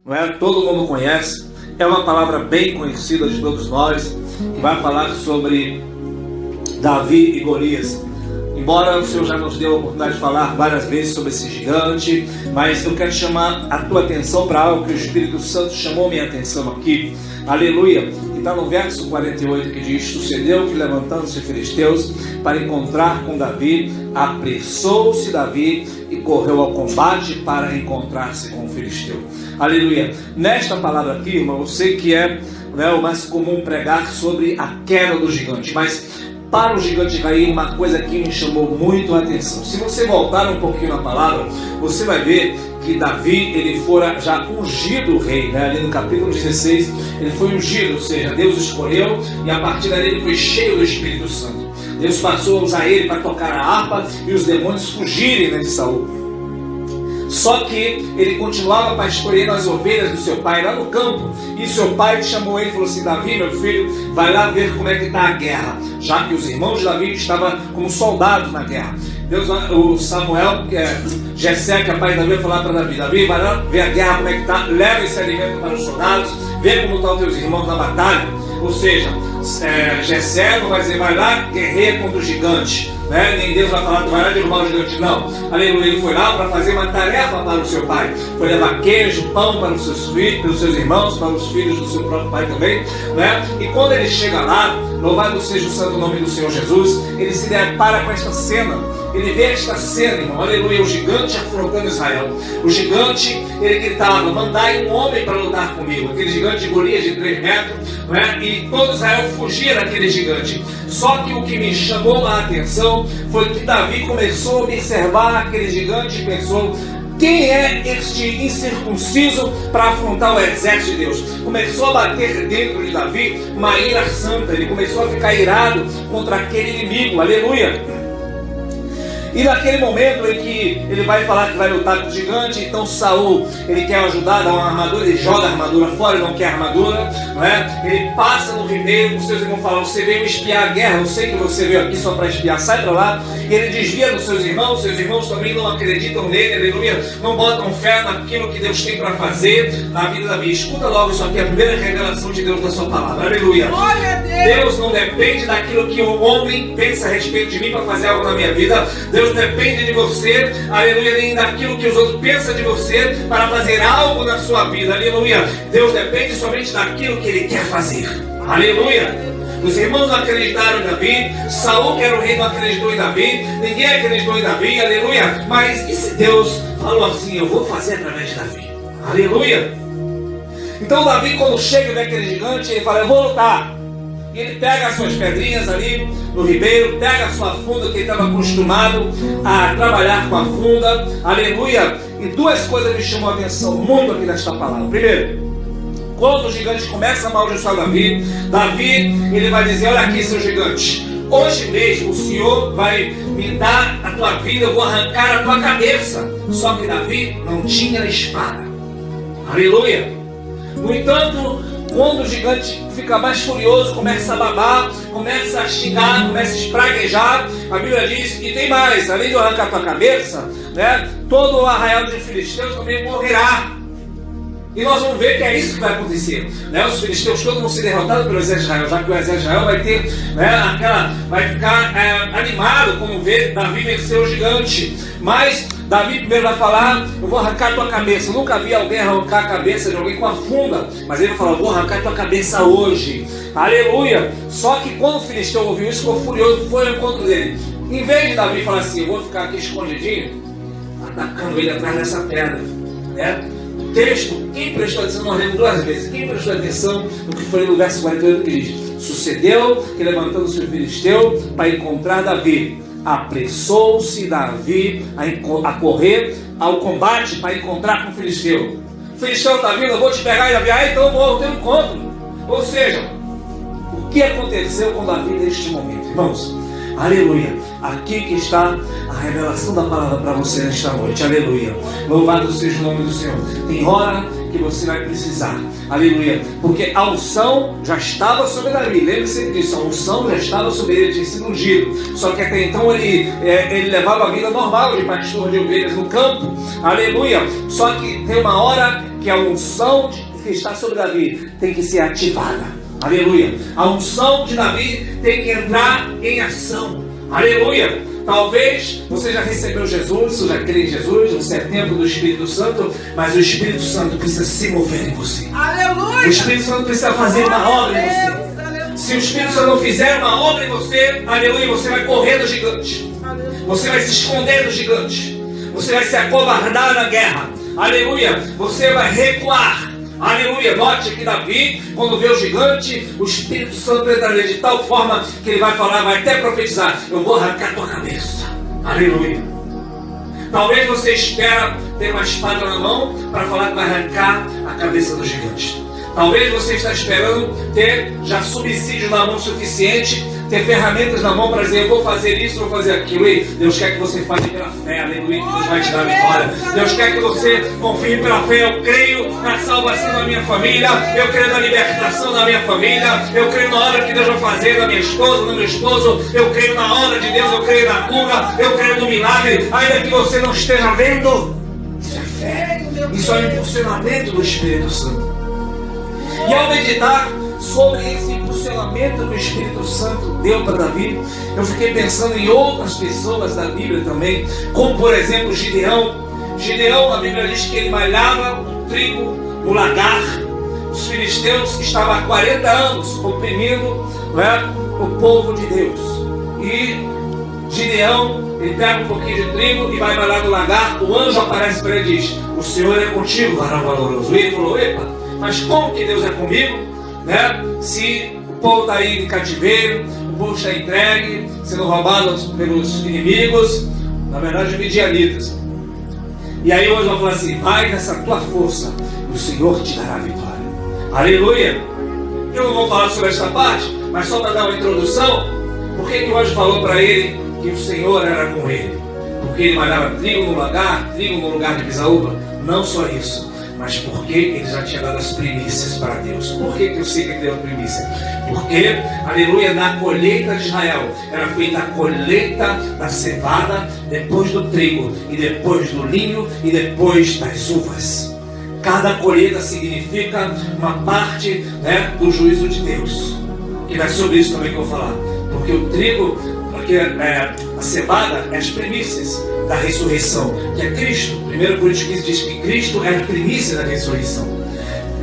não é? Todo mundo conhece, é uma palavra bem conhecida de todos nós, que vai falar sobre Davi e Golias. Embora o Senhor já nos deu a oportunidade de falar várias vezes sobre esse gigante, mas eu quero chamar a tua atenção para algo que o Espírito Santo chamou minha atenção aqui. Aleluia! Que está no verso 48 que diz: sucedeu que, levantando-se filisteus para encontrar com Davi, apressou-se Davi e correu ao combate para encontrar-se com o filisteu. Aleluia! Nesta palavra aqui, irmão, eu sei que é o mais comum pregar sobre a queda do gigante, mas para o gigante cair, uma coisa que me chamou muito a atenção. Se você voltar um pouquinho na palavra, você vai ver que Davi, ele fora já ungido rei, né? Ali no capítulo 16, ele foi ungido, ou seja, Deus escolheu, e a partir dali ele foi cheio do Espírito Santo. Deus passou a usar ele para tocar a harpa e os demônios fugirem, né, de Saul. Só que ele continuava pastoreando as ovelhas do seu pai lá no campo. E seu pai chamou ele e falou assim: Davi, meu filho, vai lá ver como é que está a guerra. Já que os irmãos de Davi estavam como soldados na guerra. O Samuel, Jessé, que é pai de Davi, vai falar para Davi: Davi, vai lá ver a guerra, como é que está. Leva esse alimento para os soldados. Vê como estão os teus irmãos na batalha. Ou seja, Jessé não vai dizer: vai lá, guerreia contra o gigante, né? Nem Deus vai falar: vai lá derrubar o gigante, não. Aleluia. Ele foi lá para fazer uma tarefa para o seu pai. Foi levar queijo, pão para os seus filhos, para os seus irmãos, para os filhos do seu próprio pai também, né? E quando ele chega lá, louvado seja o santo nome do Senhor Jesus, ele se depara com esta cena. Ele vê esta cena, irmão, aleluia, o gigante afrontando Israel. O gigante, ele gritava: mandai um homem para lutar comigo. Aquele gigante de Golias de 3 metros, né? E todo Israel fugia daquele gigante. Só que o que me chamou a atenção foi que Davi começou a observar aquele gigante e pensou: quem é este incircunciso para afrontar o exército de Deus? Começou a bater dentro de Davi uma ira santa. Ele começou a ficar irado contra aquele inimigo, aleluia. E naquele momento em que ele vai falar que vai lutar com o gigante, então Saul, ele quer ajudar, dá uma armadura, ele joga a armadura fora, ele não quer armadura, não é? Ele passa no ribeiro, os seus irmãos falam: você veio espiar a guerra, eu sei que você veio aqui só para espiar, sai para lá. E ele desvia dos seus irmãos também não acreditam nele, aleluia, não botam fé naquilo que Deus tem para fazer na vida da vida. Escuta logo isso aqui, a primeira revelação de Deus na sua palavra, aleluia. Deus não depende daquilo que o homem pensa a respeito de mim para fazer algo na minha vida. Deus depende de você, aleluia, nem daquilo que os outros pensam de você para fazer algo na sua vida, aleluia. Deus depende somente daquilo que Ele quer fazer, aleluia. Os irmãos não acreditaram em Davi, Saul, que era o rei, não acreditou em Davi, ninguém acreditou em Davi, aleluia. Mas e se Deus falou assim: eu vou fazer através de Davi, aleluia. Então Davi, quando chega naquele gigante, ele fala: eu vou lutar. E ele pega as suas pedrinhas ali no ribeiro, pega a sua funda, que ele estava acostumado a trabalhar com a funda, aleluia. E duas coisas me chamam a atenção muito aqui nesta palavra. Primeiro, quando o gigante começa a amaldiçoar Davi, ele vai dizer: olha aqui, seu gigante, hoje mesmo o Senhor vai me dar a tua vida, eu vou arrancar a tua cabeça. Só que Davi não tinha espada, aleluia. No entanto, quando o gigante fica mais furioso, começa a babar, começa a xingar, começa a espraguejar, a Bíblia diz: e tem mais, além de eu arrancar a tua cabeça, né, todo o arraial de filisteus também morrerá. E nós vamos ver que é isso que vai acontecer, né? Os filisteus todos vão ser derrotados pelo exército de Israel, já que o exército de Israel vai ter, né, vai ficar animado como ver Davi vencer o gigante. Mas Davi primeiro vai falar: eu vou arrancar a tua cabeça. Eu nunca vi alguém arrancar a cabeça de alguém com a funda, mas ele vai falar: eu vou arrancar a tua cabeça hoje, aleluia. Só que quando o filisteu ouviu isso, ficou furioso, foi ao encontro dele. Em vez de Davi falar assim: eu vou ficar aqui escondidinho, atacando ele atrás dessa pedra, né? O texto, quem prestou atenção, nós lemos 2 vezes, quem prestou atenção no que foi no verso 48 que diz: sucedeu que, levantando-se o filisteu para encontrar Davi, apressou-se Davi a correr ao combate para encontrar com o filisteu. O filisteu está vindo: eu vou te pegar, e Davi: então eu vou ao teu encontro. Ou seja, o que aconteceu com Davi neste momento, irmãos? Aleluia. Aqui que está a revelação da palavra para você nesta noite, aleluia. Louvado seja o nome do Senhor. Tem hora que você vai precisar, aleluia, porque a unção já estava sobre Davi. Lembre-se disso, a unção já estava sobre ele, tinha sido ungido. Só que até então ele levava a vida normal de pastor de ovelhas no campo, aleluia. Só que tem uma hora que a unção que está sobre Davi tem que ser ativada. Aleluia. A unção de Davi tem que entrar em ação. Aleluia. Talvez você já recebeu Jesus, você já crê em Jesus, você é templo do Espírito Santo, mas o Espírito Santo precisa se mover em você. Aleluia. O Espírito Santo precisa fazer uma obra em você. Se o Espírito Santo não fizer uma obra em você, aleluia, você vai correr do gigante. Você vai se esconder do gigante. Você vai se acovardar na guerra. Aleluia. Você vai recuar. Aleluia. Note que Davi, quando vê o gigante, o Espírito Santo entra nele de tal forma que ele vai falar, vai até profetizar: eu vou arrancar tua cabeça. Aleluia. Talvez você espera ter uma espada na mão para falar que vai arrancar a cabeça do gigante. Talvez você está esperando ter já subsídio na mão suficiente, ter ferramentas na mão para dizer: eu vou fazer isso, vou fazer aquilo. E Deus quer que você faça pela fé, aleluia, que Deus vai te dar vitória. Deus quer que você confie pela fé. Eu creio na salvação da minha família, eu creio na libertação da minha família, eu creio na obra que Deus vai fazer da minha esposa, do meu esposo, eu creio na obra de Deus, eu creio na cura, eu creio no milagre, ainda que você não esteja vendo. Isso é fé, isso é o impulsionamento do Espírito Santo. E ao meditar sobre esse impulsionamento que o Espírito Santo deu para Davi, eu fiquei pensando em outras pessoas da Bíblia também, como por exemplo Gideão. Gideão, a Bíblia diz que ele malhava o trigo no lagar. Os filisteus estavam há 40 anos oprimindo, né, o povo de Deus. E Gideão, ele pega um pouquinho de trigo e vai malhar no lagar. O anjo aparece para ele e diz: o Senhor é contigo, varão valoroso. E ele falou: epa, mas como que Deus é comigo, né? Se o povo está aí em cativeiro, o povo está entregue, sendo roubado pelos inimigos, na verdade midianitas. E aí hoje vai falar assim: vai nessa tua força, e o Senhor te dará a vitória. Aleluia. Eu não vou falar sobre esta parte, mas só para dar uma introdução. Por que o anjo falou para ele que o Senhor era com ele? Porque ele malhava trigo no lagar, trigo no lugar de pisaúva. Não só isso, mas porque ele já tinha dado as primícias para Deus. Por que eu sei que ele deu a primícia? Porque, aleluia, na colheita de Israel era feita a colheita da cevada, depois do trigo, e depois do linho, e depois das uvas. Cada colheita significa uma parte, né, do juízo de Deus. E vai sobre isso também que eu vou falar. Porque o trigo, porque a cevada é as primícias da ressurreição, que é Cristo. 1 Coríntios 15 diz que Cristo é a primícia da ressurreição.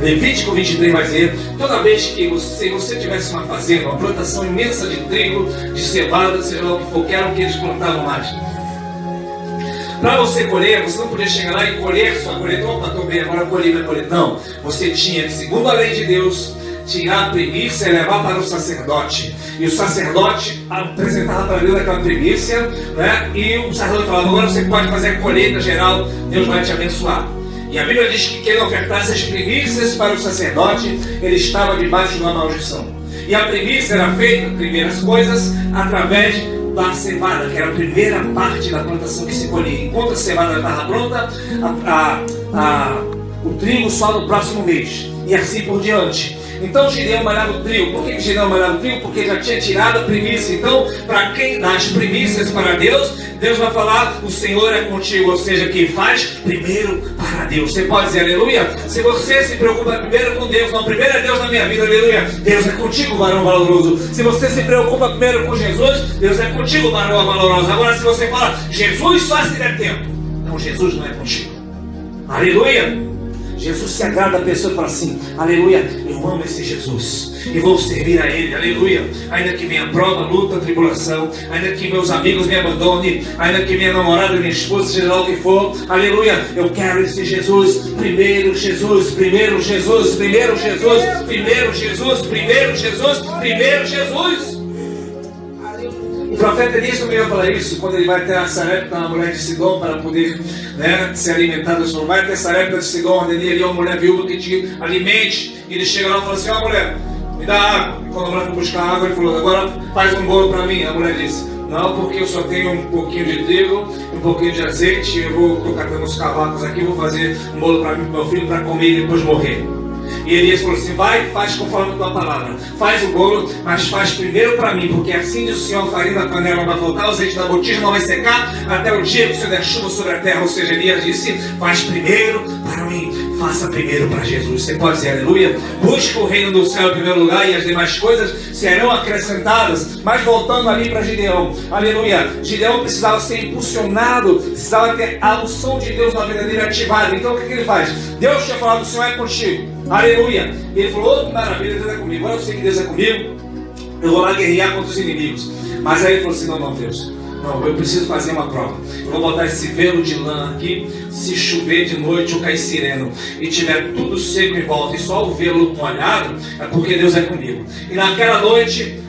Levítico 23 vai dizer: toda vez que você tivesse uma fazenda, uma plantação imensa de trigo, de cevada, seja lá o que for, que era o que eles plantavam mais, para você colher, você não podia chegar lá e colher sua colheita. Opa, estou bem, agora colhi minha colheita. Não, você tinha, segundo a lei de Deus, tirar a primícia e levar para o sacerdote. E o sacerdote apresentava para Deus aquela primícia, né? E o sacerdote falava: agora você pode fazer a colheita geral, Deus vai te abençoar. E a Bíblia diz que quem ofertasse as primícias para o sacerdote, ele estava debaixo de uma maldição. E a primícia era feita, primeiras coisas, através da cevada, que era a primeira parte da plantação que se colhia. Enquanto a cevada estava pronta, o trigo só no próximo mês. E assim por diante. Então Gideão malhava o trigo. Por que Gideão malhava o trigo? Porque já tinha tirado a primícia. Então, para quem dá as primícias para Deus, Deus vai falar: o Senhor é contigo. Ou seja, quem faz primeiro para Deus. Você pode dizer aleluia? Se você se preocupa primeiro com Deus, não, primeiro é Deus na minha vida, aleluia, Deus é contigo, varão valoroso. Se você se preocupa primeiro com Jesus, Deus é contigo, varão valoroso. Agora, se você fala Jesus só se der tempo, não, Jesus não é contigo. Aleluia. Jesus se agrada da pessoa e fala assim: aleluia, eu amo esse Jesus e vou servir a Ele, aleluia. Ainda que minha prova, luta, tribulação, ainda que meus amigos me abandonem, ainda que minha namorada, minha esposa, seja lá o que for, aleluia, eu quero esse Jesus. Primeiro Jesus, primeiro Jesus, primeiro Jesus, primeiro Jesus, primeiro Jesus, primeiro Jesus. O profeta Elias também vai falar isso quando ele vai ter essa época na mulher de Sidom para poder, né, se alimentar do Senhor. Vai ter essa época de Sidom, onde ele é uma mulher viúva que te alimente. E ele chega lá e fala assim: ó, mulher, me dá água. E quando a mulher foi buscar água, ele falou: agora faz um bolo para mim. A mulher disse: não, porque eu só tenho um pouquinho de trigo, um pouquinho de azeite, eu vou colocar uns cavacos aqui, vou fazer um bolo para mim, para meu filho, para comer e depois morrer. E Elias falou assim: vai, faz conforme a tua palavra, faz o bolo, mas faz primeiro para mim, porque assim diz o Senhor: a farinha da panela não vai faltar, o azeite da botija não vai secar, até o dia que o Senhor der chuva sobre a terra. Ou seja, Elias disse: faz primeiro para mim, faça primeiro para Jesus. Você pode dizer aleluia? Busque o reino do céu em primeiro lugar e as demais coisas serão acrescentadas. Mas voltando ali para Gideão, aleluia, Gideão precisava ser impulsionado, precisava ter a unção de Deus na vida dele ativada. Então o que ele faz? Deus tinha falado, o Senhor é contigo, aleluia. E ele falou, que maravilha, Deus é comigo. Agora eu sei que Deus é comigo, eu vou lá guerrear contra os inimigos. Mas aí ele falou assim, não Deus, não, eu preciso fazer uma prova. Eu vou botar esse velo de lã aqui. Se chover de noite ou cair sereno e tiver tudo seco em volta e só o velo molhado, é porque Deus é comigo. E naquela noite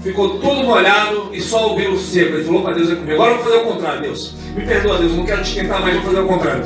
ficou tudo molhado e só o velo seco. Ele falou para Deus é comigo. Agora eu vou fazer o contrário, Deus. Me perdoa, Deus, não quero te tentar mais, vou fazer o contrário.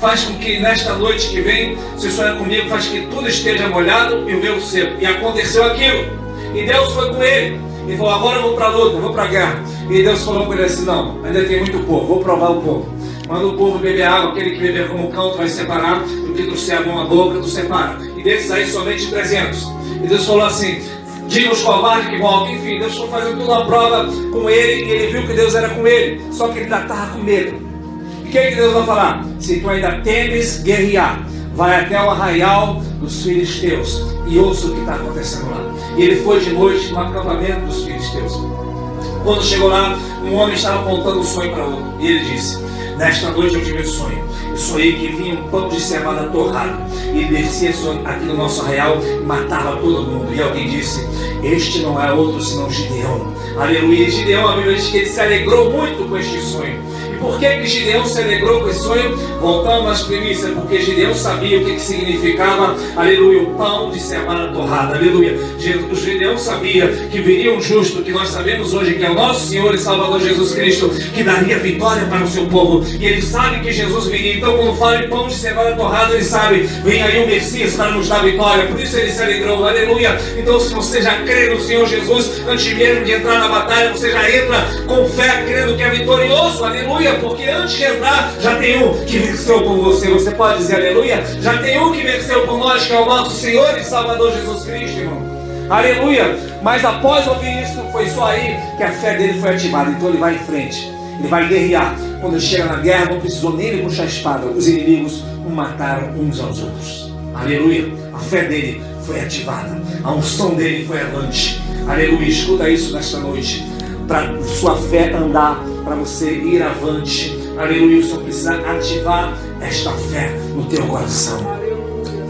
Faz com que nesta noite que vem, se o Senhor é comigo, faz que tudo esteja molhado e o velo seco. E aconteceu aquilo. E Deus foi com ele. Ele falou, agora eu vou para a luta, eu vou para a guerra. E Deus falou com ele assim, não, ainda tem muito povo, vou provar o povo. Manda o povo beber água, aquele que beber como cão, tu vai separar, o que trouxer a mão à boca, tu separa. E desses aí somente 300. E Deus falou assim, diga os covardes que voltam. Enfim, Deus foi fazendo toda uma prova com ele, e ele viu que Deus era com ele. Só que ele ainda estava com medo. E o que Deus vai falar? Se tu ainda temes guerrear, vai até o arraial dos filisteus e ouça o que está acontecendo lá. E ele foi de noite no acampamento dos filisteus. Quando chegou lá, um homem estava contando um sonho para outro. E ele disse, nesta noite eu tive um sonho. Eu sonhei que vinha um pão de cevada torrado. E ele descia aqui no nosso arraial e matava todo mundo. E alguém disse, este não é outro senão Gideão. Aleluia. E Gideão, a Bíblia diz que ele se alegrou muito com este sonho. Por que Gideão se alegrou com esse sonho? Voltamos às primícias, porque Gideão sabia o que significava, aleluia, o pão de cevada torrada, aleluia. Gideão sabia que viria um justo, que nós sabemos hoje que é o nosso Senhor e Salvador Jesus Cristo, que daria vitória para o seu povo. E ele sabe que Jesus viria. Então quando fala em pão de cevada torrada, ele sabe, vem aí o Messias para nos dar vitória. Por isso ele se alegrou, aleluia. Então se você já crê no Senhor Jesus, antes mesmo de entrar na batalha, você já entra com fé, crendo que é vitorioso, aleluia. Porque antes de entrar, já tem um que venceu por você. Você pode dizer aleluia? Já tem um que venceu por nós, que é o nosso Senhor e Salvador Jesus Cristo, irmão. Aleluia. Mas após ouvir isso, foi só aí que a fé dele foi ativada. Então ele vai em frente, ele vai guerrear. Quando ele chega na guerra, não precisou nem ele puxar a espada. Os inimigos o mataram uns aos outros. Aleluia. A fé dele foi ativada, a unção dele foi avante. Aleluia. Escuta isso nesta noite. Para sua fé andar, para você ir avante, aleluia, você precisa ativar esta fé no teu coração,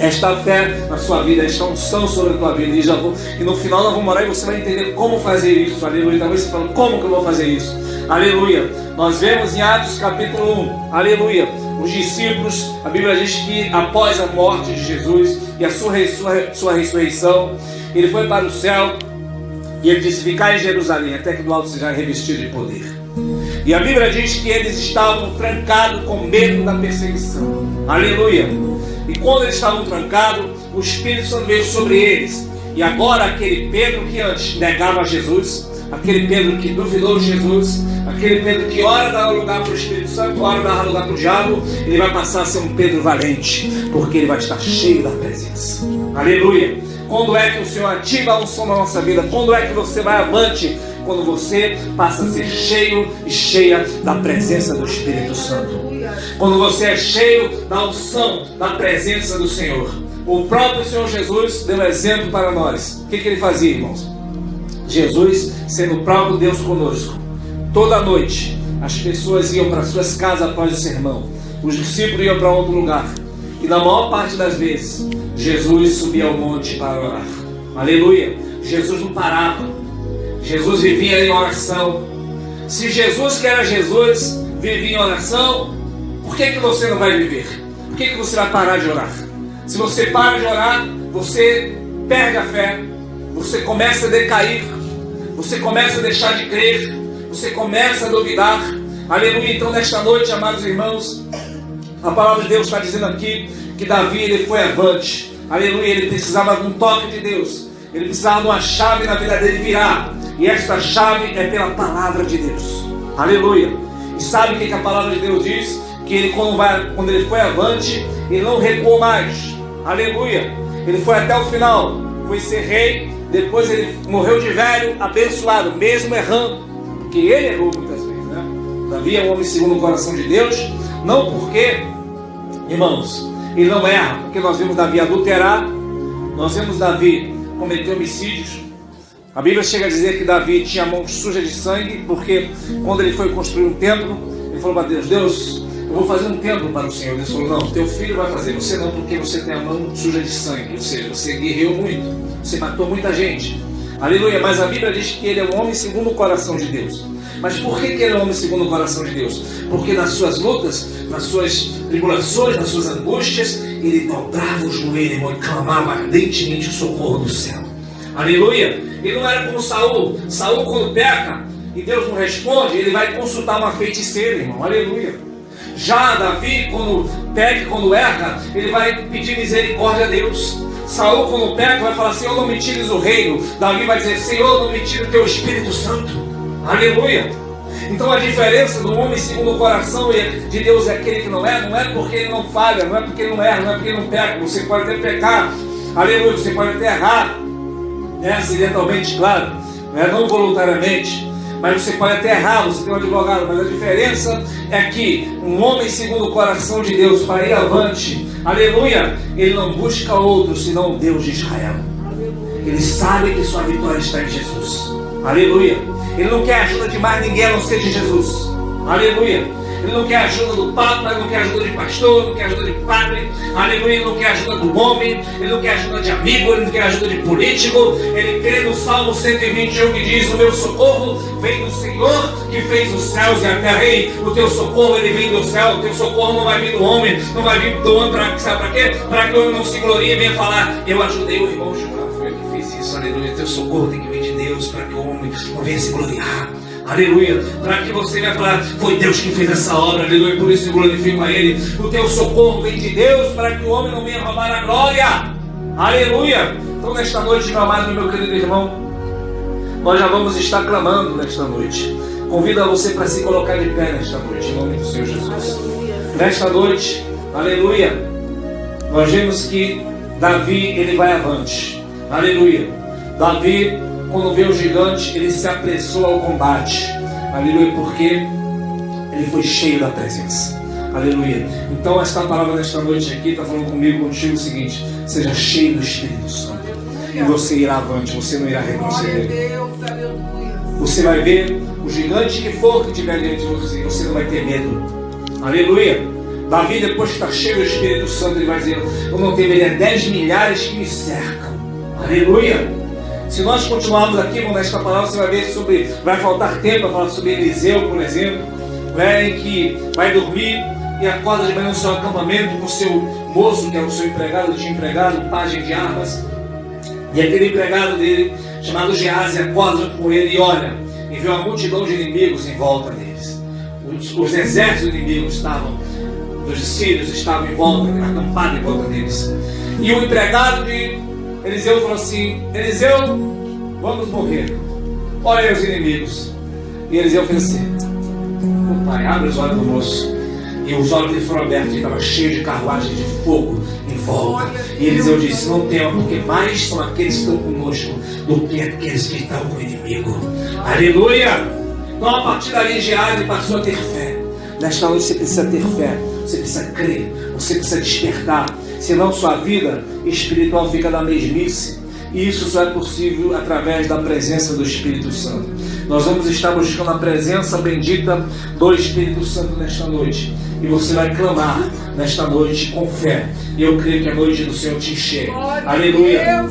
esta fé na sua vida, esta unção sobre a tua vida. E no final nós vamos orar e você vai entender como fazer isso, aleluia. Talvez você fale, como que eu vou fazer isso? Aleluia. Nós vemos em Atos capítulo 1, aleluia, os discípulos, a Bíblia diz que após a morte de Jesus e a sua ressurreição, ele foi para o céu. E ele disse, ficai em Jerusalém, até que do alto seja revestido de poder. E a Bíblia diz que eles estavam trancados com medo da perseguição. Aleluia. E quando eles estavam trancados, o Espírito Santo veio sobre eles. E agora aquele Pedro que antes negava Jesus, aquele Pedro que duvidou de Jesus, aquele Pedro que ora dá lugar para o Espírito Santo, ora dá lugar para o diabo, ele vai passar a ser um Pedro valente, porque ele vai estar cheio da presença. Aleluia. Quando é que o Senhor ativa a unção na nossa vida? Quando é que você vai avante? Quando você passa a ser cheio e cheia da presença do Espírito Santo. Quando você é cheio da unção, da presença do Senhor. O próprio Senhor Jesus deu um exemplo para nós. O que ele fazia, irmãos? Jesus, sendo o próprio Deus conosco, toda noite as pessoas iam para suas casas após o sermão. Os discípulos iam para outro lugar. E na maior parte das vezes, Jesus subia ao monte para orar. Aleluia. Jesus não parava. Jesus vivia em oração. Se Jesus, que era Jesus, vivia em oração, por que você não vai viver? Por que você vai parar de orar? Se você para de orar, você perde a fé. Você começa a decair. Você começa a deixar de crer. Você começa a duvidar. Aleluia. Então nesta noite, amados irmãos, a palavra de Deus está dizendo aqui que Davi, ele foi avante. Aleluia, ele precisava de um toque de Deus. Ele precisava de uma chave na vida dele virar. E esta chave é pela palavra de Deus. Aleluia. E sabe o que a palavra de Deus diz? Que ele quando ele foi avante, ele não recuou mais. Aleluia. Ele foi até o final. Foi ser rei. Depois ele morreu de velho, abençoado, mesmo errando. Porque ele errou muitas vezes, Davi é um homem segundo o coração de Deus. Não porque, irmãos, ele não erra, porque nós vemos Davi adulterar, nós vemos Davi cometer homicídios. A Bíblia chega a dizer que Davi tinha a mão suja de sangue, porque quando ele foi construir um templo, ele falou para Deus: Deus, eu vou fazer um templo para o Senhor. Deus falou: não, teu filho vai fazer, você não, porque você tem a mão suja de sangue, ou seja, você guerreou muito, você matou muita gente. Aleluia. Mas a Bíblia diz que ele é um homem segundo o coração de Deus. Mas por que ele é um homem segundo o coração de Deus? Porque nas suas lutas, nas suas tribulações, nas suas angústias, ele dobrava o joelho, irmão, e clamava ardentemente o socorro do céu. Aleluia. Ele não era como Saul. Saul, quando peca e Deus não responde, ele vai consultar uma feiticeira, irmão. Aleluia. Já Davi, quando peca, quando erra, ele vai pedir misericórdia a Deus. Saul, quando peca, vai falar: Senhor, não me tires o reino. Davi vai dizer: Senhor, não me tire o teu Espírito Santo. Aleluia. Então a diferença do homem segundo o coração de Deus é aquele que não é porque ele não falha, não é porque ele não erra, não é porque ele não peca. Você pode até pecar, aleluia, você pode até errar, acidentalmente, claro, não voluntariamente, mas você pode até errar, você tem um advogado, mas a diferença é que um homem segundo o coração de Deus, para ir avante, aleluia, ele não busca outro senão o Deus de Israel. Ele sabe que sua vitória está em Jesus. Aleluia. Ele não quer ajuda de mais ninguém a não ser de Jesus. Aleluia. Ele não quer ajuda do Papa, ele não quer ajuda de pastor, ele não quer ajuda de padre. Aleluia. Ele não quer ajuda do homem, ele não quer ajuda de amigo, ele não quer ajuda de político. Ele crê no Salmo 121 que diz: o meu socorro vem do Senhor que fez os céus e a terra. Ei, o teu socorro ele vem do céu, o teu socorro não vai vir do homem, não vai vir do homem, sabe para quê? Para que o homem não se glorie e venha falar: eu ajudei o irmão Gilmar, foi eu que fiz isso. Aleluia. Teu socorro tem que vir de Deus, para que o homem não venha se gloriar. Aleluia. Para que você vai falar: foi Deus que fez essa obra. Aleluia. Por isso eu glorifico a Ele. O teu socorro vem de Deus, para que o homem não venha roubar a glória. Aleluia. Então nesta noite, meu amado e meu querido irmão, nós já vamos estar clamando nesta noite. Convido a você para se colocar de pé nesta noite, em nome do Senhor Jesus. Nesta noite, aleluia, nós vemos que Davi, ele vai avante. Aleluia. Davi, quando vê o gigante, ele se apressou ao combate. Aleluia, porque ele foi cheio da presença. Aleluia. Então esta palavra nesta noite aqui está falando comigo, contigo o seguinte: seja cheio do Espírito Santo. E você irá avante, você não irá retroceder. Você vai ver o gigante que for que tiver diante de você, você não vai ter medo. Aleluia. Davi, depois que está cheio do Espírito Santo, ele vai dizer: eu não temeria 10 milhares que me cercam. Aleluia. Se nós continuarmos aqui nesta palavra, você vai ver vai faltar tempo para falar sobre Eliseu, por exemplo, em que vai dormir e acorda de manhã no seu acampamento com o seu moço, que é o seu empregado, tinha empregado, pajem de armas, e aquele empregado dele, chamado Geazi, acorda com ele e olha, e vê uma multidão de inimigos em volta deles. Os exércitos inimigos dos sírios estavam em volta, acampados em volta deles. E o empregado de Eliseu falou assim: Eliseu, vamos morrer. Olha aí os inimigos. E Eliseu fez assim: o pai, abre os olhos do moço. E os olhos dele foram abertos, ele estava cheio de carruagem de fogo em volta. E Eliseu disse: não tema, porque mais são aqueles que estão conosco do que aqueles que estão com o inimigo. Aleluia! Então a partir dali Geazi passou a ter fé. Nesta noite você precisa ter fé, você precisa crer, você precisa despertar. Senão sua vida espiritual fica na mesmice. E isso só é possível através da presença do Espírito Santo. Nós vamos estar buscando a presença bendita do Espírito Santo nesta noite. E você vai clamar nesta noite com fé. E eu creio que a noite do Senhor te enche. Aleluia.